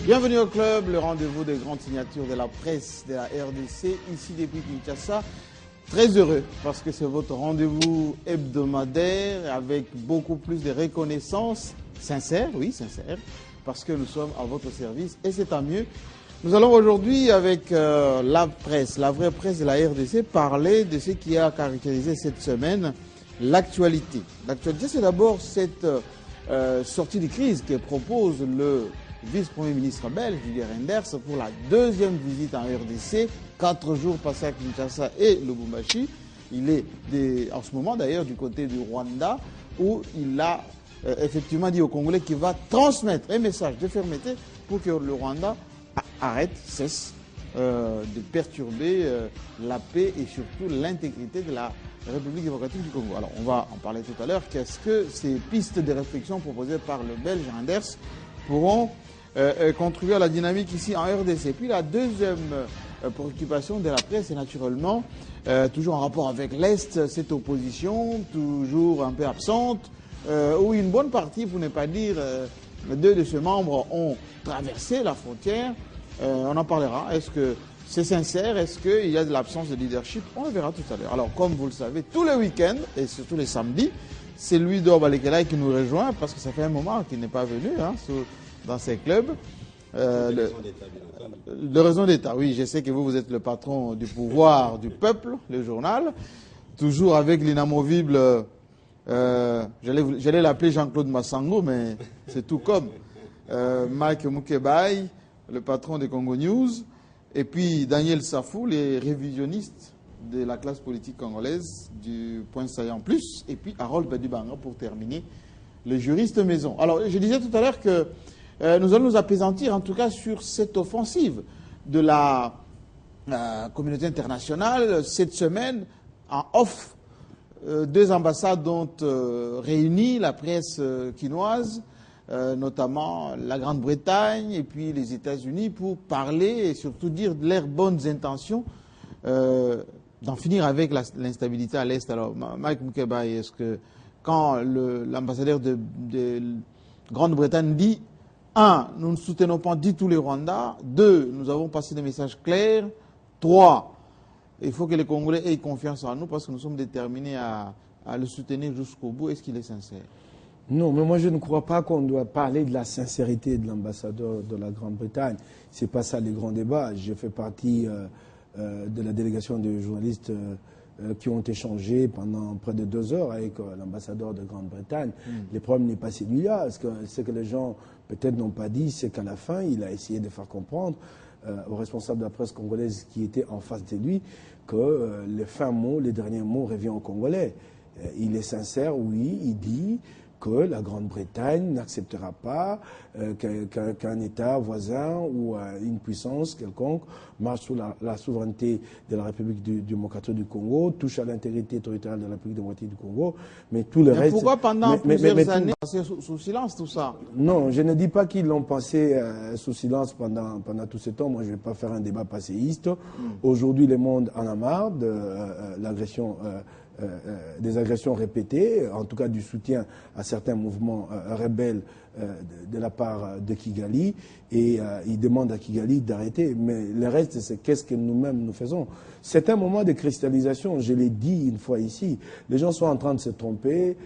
Bienvenue au club, le rendez-vous des grandes signatures de la presse de la RDC, ici depuis Kinshasa. Très heureux parce que c'est votre rendez-vous hebdomadaire avec beaucoup plus de reconnaissance, sincère, oui, sincère, parce que nous sommes à votre service et c'est tant mieux. Nous allons aujourd'hui avec la presse, la vraie presse de la RDC, parler de ce qui a caractérisé cette semaine l'actualité. L'actualité, c'est d'abord cette sortie de crise que propose le vice-premier ministre belge, Didier Reynders, pour la deuxième visite en RDC, 4 jours passés à Kinshasa et Lubumbashi. Il est en ce moment d'ailleurs du côté du Rwanda, où il a effectivement dit aux Congolais qu'il va transmettre un message de fermeté pour que le Rwanda cesse de perturber la paix et surtout l'intégrité de la République démocratique du Congo. Alors on va en parler tout à l'heure. Qu'est-ce que ces pistes de réflexion proposées par le Belge Reynders pourront contribuer à la dynamique ici en RDC. Puis la deuxième préoccupation de la presse est naturellement toujours en rapport avec l'Est, cette opposition toujours un peu absente, où une bonne partie, pour ne pas dire deux de ses membres, ont traversé la frontière. On en parlera. Est-ce que c'est sincère? Est-ce qu'il y a de l'absence de leadership? On le verra tout à l'heure. Alors, comme vous le savez, tous les week-ends et surtout les samedis, c'est Louis Dorbalekela qui nous rejoint parce que ça fait un moment qu'il n'est pas venu dans ces clubs. De raison d'État, oui. Je sais que vous êtes le patron du pouvoir du peuple, le journal. Toujours avec l'inamovible, j'allais l'appeler Jean-Claude Massango, mais c'est tout comme. Mike Mukebai, le patron des Congo News. Et puis Daniel Safou, les révisionnistes de la classe politique congolaise du Point Saillant Plus. Et puis Harold Badibanga pour terminer, le juriste maison. Alors, je disais tout à l'heure que nous allons nous apaisantir en tout cas sur cette offensive de la communauté internationale. Cette semaine, en off, deux ambassades ont réuni la presse quinoise, notamment la Grande-Bretagne et puis les États-Unis, pour parler et surtout dire de leurs bonnes intentions d'en finir avec l'instabilité à l'Est. Alors, Mike Mukebai, est-ce que quand l'ambassadeur de Grande-Bretagne dit 1. Nous ne soutenons pas du tout les Rwandais. 2. Nous avons passé des messages clairs. 3. Il faut que les Congolais aient confiance en nous parce que nous sommes déterminés à le soutenir jusqu'au bout. Est-ce qu'il est sincère? Non, mais moi je ne crois pas qu'on doit parler de la sincérité de l'ambassadeur de la Grande-Bretagne. C'est pas ça les grands débats. Je fais partie de la délégation de journalistes qui ont échangé pendant près de 2 heures avec l'ambassadeur de Grande-Bretagne. Le problème n'est pas celui-là. Ce que les gens peut-être n'ont pas dit, c'est qu'à la fin, il a essayé de faire comprendre aux responsables de la presse congolaise qui étaient en face de lui que les fins mots, les derniers mots reviennent aux Congolais. Il est sincère, oui, il dit que la Grande-Bretagne n'acceptera pas qu'un État voisin ou une puissance quelconque marche sous la souveraineté de la République démocratique du Congo, touche à l'intégrité territoriale de la République démocratique du Congo, mais tout le reste... Pourquoi pendant plusieurs années, passé sous silence tout ça? Non, je ne dis pas qu'ils l'ont passé sous silence pendant tout ce temps. Moi, je ne vais pas faire un débat passéiste. Aujourd'hui, le monde en a marre de l'agression... des agressions répétées, en tout cas du soutien à certains mouvements rebelles de la part de Kigali, et il demande à Kigali d'arrêter. Mais le reste, c'est qu'est-ce que nous-mêmes nous faisons. C'est un moment de cristallisation, je l'ai dit une fois ici. Les gens sont en train de se tromper.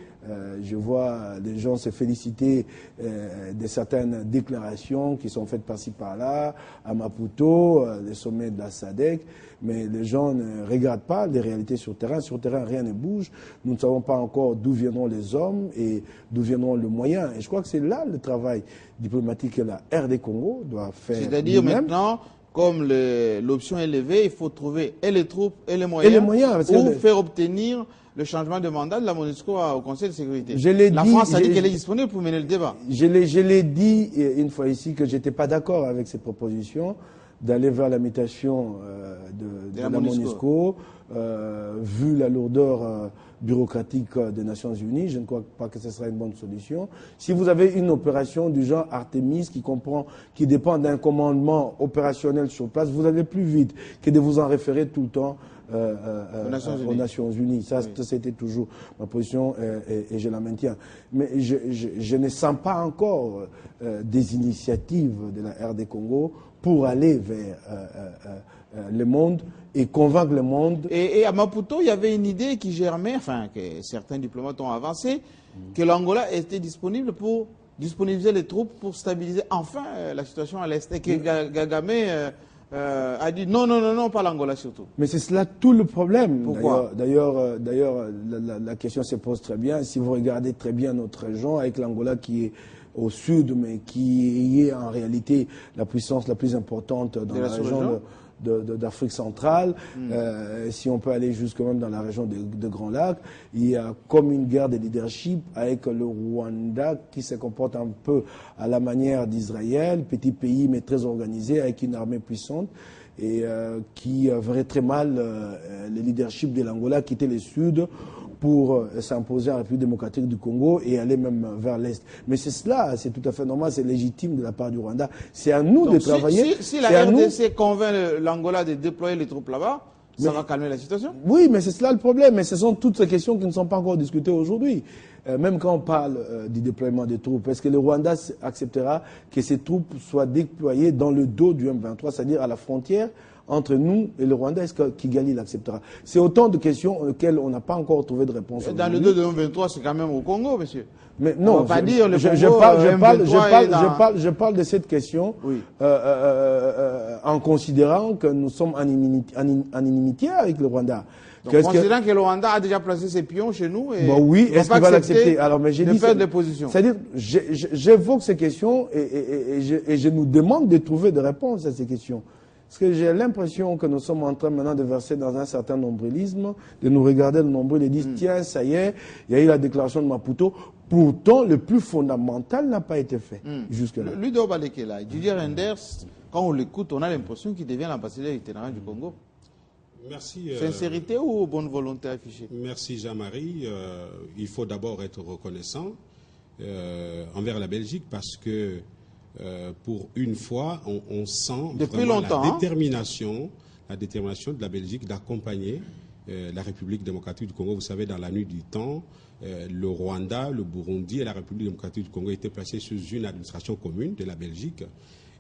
Je vois les gens se féliciter de certaines déclarations qui sont faites par-ci par-là, à Maputo, les sommets de la SADC, mais les gens ne regardent pas les réalités sur le terrain. Sur le terrain, rien ne bouge. Nous ne savons pas encore d'où viendront les hommes et d'où viendront le moyen. Et je crois que c'est là le travail diplomatique que la RD Congo doit faire. C'est-à-dire maintenant, comme l'option est levée, il faut trouver et les troupes et les moyens, pour faire obtenir le changement de mandat de la MONUSCO au Conseil de sécurité. La France a dit qu'elle est disponible pour mener le débat. Je l'ai dit une fois ici que je n'étais pas d'accord avec ces propositions d'aller vers la mutation de la MONUSCO, vu la lourdeur bureaucratique des Nations Unies. Je ne crois pas que ce sera une bonne solution. Si vous avez une opération du genre Artemis qui dépend d'un commandement opérationnel sur place, vous allez plus vite que de vous en référer tout le temps aux Nations Unies. Ça, c'était toujours ma position et je la maintiens. Mais je ne sens pas encore des initiatives de la RD Congo pour aller vers le monde et convaincre le monde. Et à Maputo, il y avait une idée qui germait, enfin, que certains diplomates ont avancé, que l'Angola était disponible pour disponibiliser les troupes pour stabiliser enfin la situation à l'Est. Et que Kagame a dit non, pas l'Angola surtout. Mais c'est cela tout le problème. Pourquoi? D'ailleurs, la question se pose très bien. Si vous regardez très bien notre région, avec l'Angola qui est au sud, mais qui est en réalité la puissance la plus importante dans la région d'Afrique centrale, si on peut aller jusque même dans la région de Grand Lac, il y a comme une guerre de leadership avec le Rwanda qui se comporte un peu à la manière d'Israël, petit pays mais très organisé avec une armée puissante et qui verrait très mal le leadership de l'Angola quitter le sud pour s'imposer à la République démocratique du Congo et aller même vers l'Est. Mais c'est cela, c'est tout à fait normal, c'est légitime de la part du Rwanda. C'est à nous de travailler. Si la RDC convainc l'Angola de déployer les troupes là-bas, ça va calmer la situation? Oui, mais c'est cela le problème. Mais ce sont toutes ces questions qui ne sont pas encore discutées aujourd'hui. Même quand on parle du déploiement des troupes, est-ce que le Rwanda acceptera que ces troupes soient déployées dans le dos du M23, c'est-à-dire à la frontière entre nous et le Rwanda? Est-ce que Kigali l'acceptera? C'est autant de questions auxquelles on n'a pas encore trouvé de réponse. Dans le dos du M23, c'est quand même au Congo, monsieur. Mais non, je parle de cette question en considérant que nous sommes en inimitié avec le Rwanda. Donc, considérant que le Rwanda a déjà placé ses pions chez nous et oui, est-ce qu'il va l'accepter? Alors, mais j'ai dit perdre des positions. C'est-à-dire, j'évoque ces questions et je nous demande de trouver des réponses à ces questions. Parce que j'ai l'impression que nous sommes en train maintenant de verser dans un certain nombrilisme, de nous regarder le nombril et dire tiens, ça y est, il y a eu la déclaration de Maputo. Pourtant, le plus fondamental n'a pas été fait jusque-là. Ludo Balekela, Didier Renders, quand on l'écoute, on a l'impression qu'il devient l'ambassadeur itinérant du Congo. Merci. Sincérité ou bonne volonté affichée? Merci Jean-Marie. Il faut d'abord être reconnaissant envers la Belgique parce que pour une fois, on sent depuis vraiment longtemps, la détermination de la Belgique d'accompagner la République démocratique du Congo. Vous savez, dans la nuit du temps, le Rwanda, le Burundi et la République démocratique du Congo étaient placés sous une administration commune de la Belgique.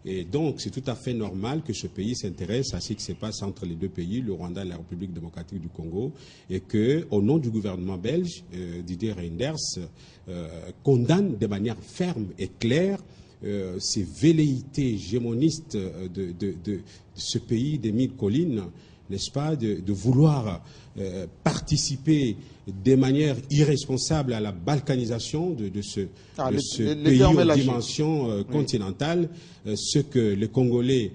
Et donc, c'est tout à fait normal que ce pays s'intéresse à ce qui se passe entre les deux pays, le Rwanda et la République démocratique du Congo, et que, au nom du gouvernement belge, Didier Reynders condamne de manière ferme et claire ces velléités hégémonistes de ce pays des mille collines, n'est-ce pas, de vouloir participer de manière irresponsable à la balkanisation de ce pays aux dimensions continentales, ce que les Congolais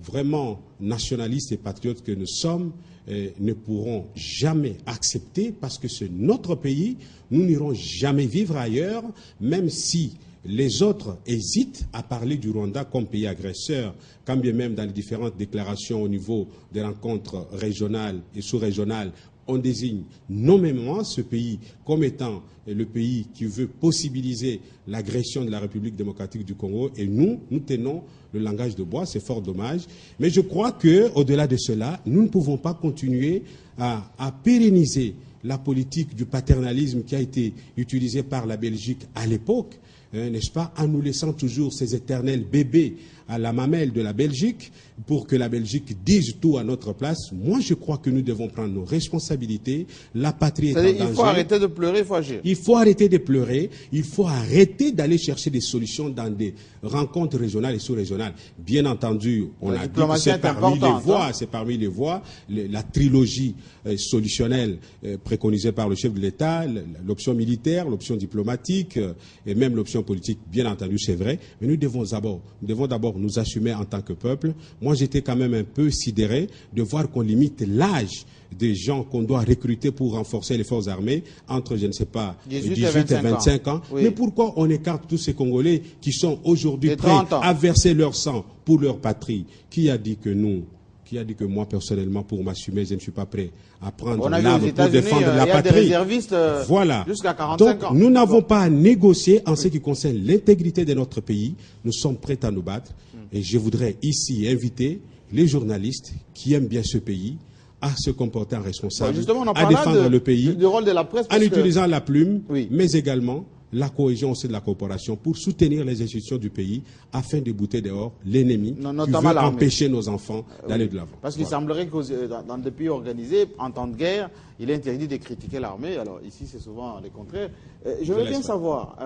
vraiment nationalistes et patriotes que nous sommes ne pourront jamais accepter parce que c'est notre pays, nous n'irons jamais vivre ailleurs, même si les autres hésitent à parler du Rwanda comme pays agresseur, quand bien même dans les différentes déclarations au niveau des rencontres régionales et sous-régionales, on désigne nommément ce pays comme étant le pays qui veut possibiliser l'agression de la République démocratique du Congo. Et nous tenons le langage de bois, c'est fort dommage. Mais je crois qu'au-delà de cela, nous ne pouvons pas continuer à pérenniser la politique du paternalisme qui a été utilisée par la Belgique à l'époque, n'est-ce pas, en nous laissant toujours ces éternels bébés à la mamelle de la Belgique pour que la Belgique dise tout à notre place. Moi, je crois que nous devons prendre nos responsabilités. La patrie est en danger. Il faut arrêter de pleurer, il faut agir. Il faut arrêter de pleurer. Il faut arrêter d'aller chercher des solutions dans des rencontres régionales et sous-régionales. Bien entendu, on a dit que c'est parmi les voies, la trilogie solutionnelle préconisée par le chef de l'État, l'option militaire, l'option diplomatique et même l'option politique, bien entendu, c'est vrai. Mais nous devons d'abord nous assumer en tant que peuple. Moi, j'étais quand même un peu sidéré de voir qu'on limite l'âge des gens qu'on doit recruter pour renforcer les forces armées entre, je ne sais pas, 18 et 25 ans. Oui. Mais pourquoi on écarte tous ces Congolais qui sont aujourd'hui prêts à verser leur sang pour leur patrie? Qui a dit que moi, personnellement, pour m'assumer, je ne suis pas prêt à prendre l'arme pour défendre la patrie? Il y a des réservistes jusqu'à 45 ans. Nous n'avons pas à négocier en ce qui concerne l'intégrité de notre pays. Nous sommes prêts à nous battre. Et je voudrais ici inviter les journalistes qui aiment bien ce pays à se comporter en responsable, Justement, on en à défendre le pays, du rôle de la presse, en utilisant la plume, oui, mais également la cohésion aussi de la coopération pour soutenir les institutions du pays afin de bouter dehors l'ennemi qui veut empêcher nos enfants d'aller de l'avant. Parce qu'il semblerait que dans des pays organisés, en temps de guerre, il est interdit de critiquer l'armée. Alors ici, c'est souvent le contraire. Je veux bien savoir,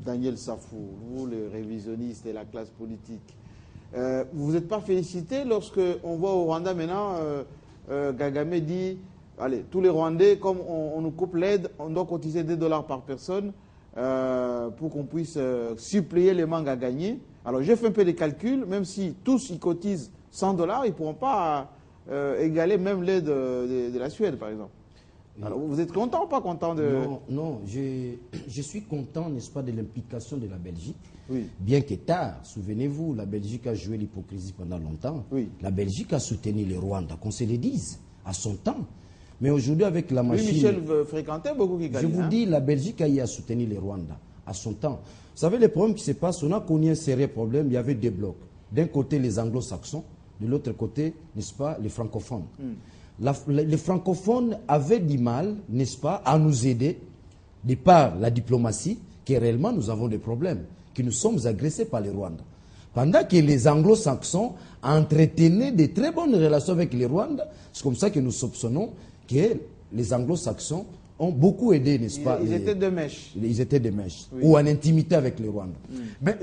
Daniel Safou, vous, le révisionniste et la classe politique, vous n'êtes pas félicité lorsque on voit au Rwanda maintenant, Kagame dit... Allez, tous les Rwandais, comme on nous coupe l'aide, on doit cotiser $2 par personne pour qu'on puisse suppléer les manques à gagner. Alors j'ai fait un peu des calculs, même si tous ils cotisent $100, ils ne pourront pas égaler même l'aide de la Suède, par exemple. Alors vous êtes content ou pas content de... Non, je suis content, n'est-ce pas, de l'implication de la Belgique. Oui. Bien que tard, souvenez-vous, la Belgique a joué l'hypocrisie pendant longtemps. Oui. La Belgique a soutenu le Rwanda, qu'on se le dise, à son temps. Mais aujourd'hui, avec la machine... Oui, Michel fréquentait beaucoup Kigali. Je vous dis, la Belgique a eu à soutenir le Rwanda, à son temps. Vous savez, le problème qui se passe, on a connu un sérieux problème, il y avait deux blocs. D'un côté, les anglo-saxons, de l'autre côté, n'est-ce pas, les francophones. Les francophones avaient du mal, n'est-ce pas, à nous aider, de par la diplomatie, que réellement nous avons des problèmes, que nous sommes agressés par les Rwandais. Pendant que les anglo-saxons entretenaient de très bonnes relations avec les Rwandais, c'est comme ça que nous soupçonnons que les anglo-saxons ont beaucoup aidé, n'est-ce pas? Ils étaient de mèche. Ils étaient de mèche, oui. Ou en intimité avec les Rwandais. Mais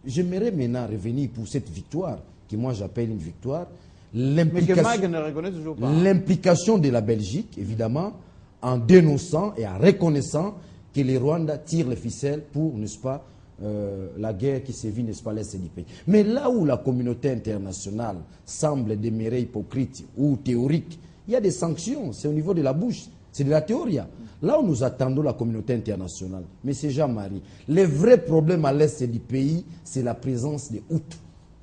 j'aimerais maintenant revenir pour cette victoire, que moi j'appelle une victoire. Mais que Mag ne reconnaît toujours pas. L'implication de la Belgique, évidemment, en dénonçant et en reconnaissant que les Rwandais tirent les ficelles pour, n'est-ce pas, la guerre qui sévit, n'est-ce pas, l'Est du pays. Mais là où la communauté internationale semble demeurer hypocrite ou théorique, il y a des sanctions, c'est au niveau de la bouche, c'est de la théorie. Là où nous attendons la communauté internationale, M. Jean-Marie, le vrai problème à l'Est du pays, c'est la présence des Hutus.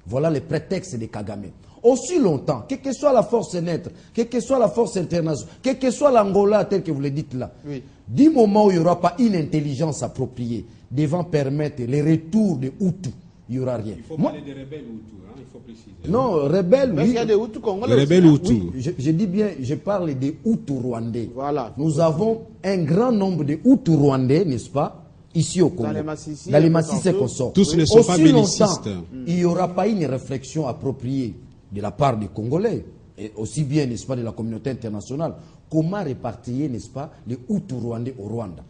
Voilà les prétextes de Kagame. Aussi longtemps, quelle que soit la force neutre, quelle que soit la force internationale, quelle que soit l'Angola, tel que vous le dites là, oui. Du moment où il n'y aura pas une intelligence appropriée devant permettre les retours des Hutus, il n'y aura rien. Il faut parler des rebelles Hutus, hein, il faut préciser. Non, rebelles, oui. Il y a des Hutus congolais. Les rebelles Hutus. Oui, je dis bien, je parle des Hutus rwandais. Voilà. Nous avons un grand nombre de Hutus rwandais, n'est-ce pas, ici au Congo. Dans les Massissi consorts. Tous ne sont pas bellicistes. Il n'y aura pas une réflexion appropriée de la part des Congolais, et aussi bien, n'est-ce pas, de la communauté internationale. Comment répartir, n'est-ce pas, les Hutus rwandais au Rwanda?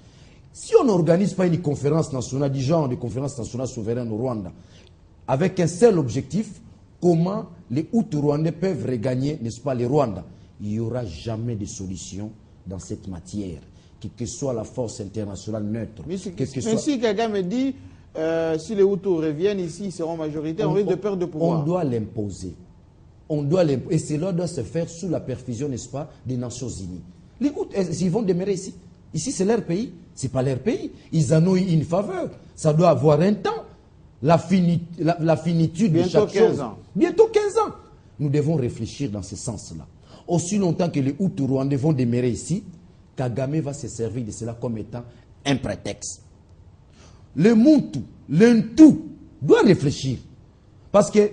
Si on n'organise pas une conférence nationale, du genre de conférence nationale souveraine au Rwanda, avec un seul objectif, comment les Hutus rwandais peuvent regagner, n'est-ce pas, les Rwandais? Il n'y aura jamais de solution dans cette matière, quelle que soit la force internationale neutre. Mais si Kagame dit, si les Hutus reviennent ici, ils seront majoritaires, on risque de perdre de pouvoir. On doit l'imposer. On doit l'imposer. Et cela doit se faire sous la perfusion, n'est-ce pas, des Nations Unies. Les Hutus, ils vont demeurer ici. Ici, c'est leur pays. Ce n'est pas leur pays. Ils en ont eu une faveur. Ça doit avoir un temps. La finitude de chaque chose. 15 ans. Bientôt 15 ans. Nous devons réfléchir dans ce sens-là. Aussi longtemps que les Hutus rwandais vont demeurer ici, Kagame va se servir de cela comme étant un prétexte. Le Muntu, l'Untu, doit réfléchir. Parce que,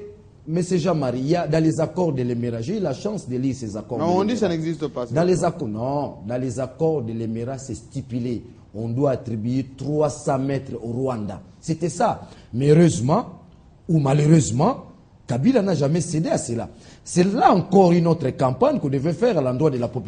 M. Jean-Marie, il y a dans les accords de l'Émirat, j'ai eu la chance de lire ces accords. Non, on dit que ça n'existe pas. Dans les accords, non, dans les accords de l'Émirat, c'est stipulé. On doit attribuer 300 mètres au Rwanda. C'était ça. Mais heureusement, ou malheureusement, Kabila n'a jamais cédé à cela. C'est là encore une autre campagne qu'on devait faire à l'endroit de la population.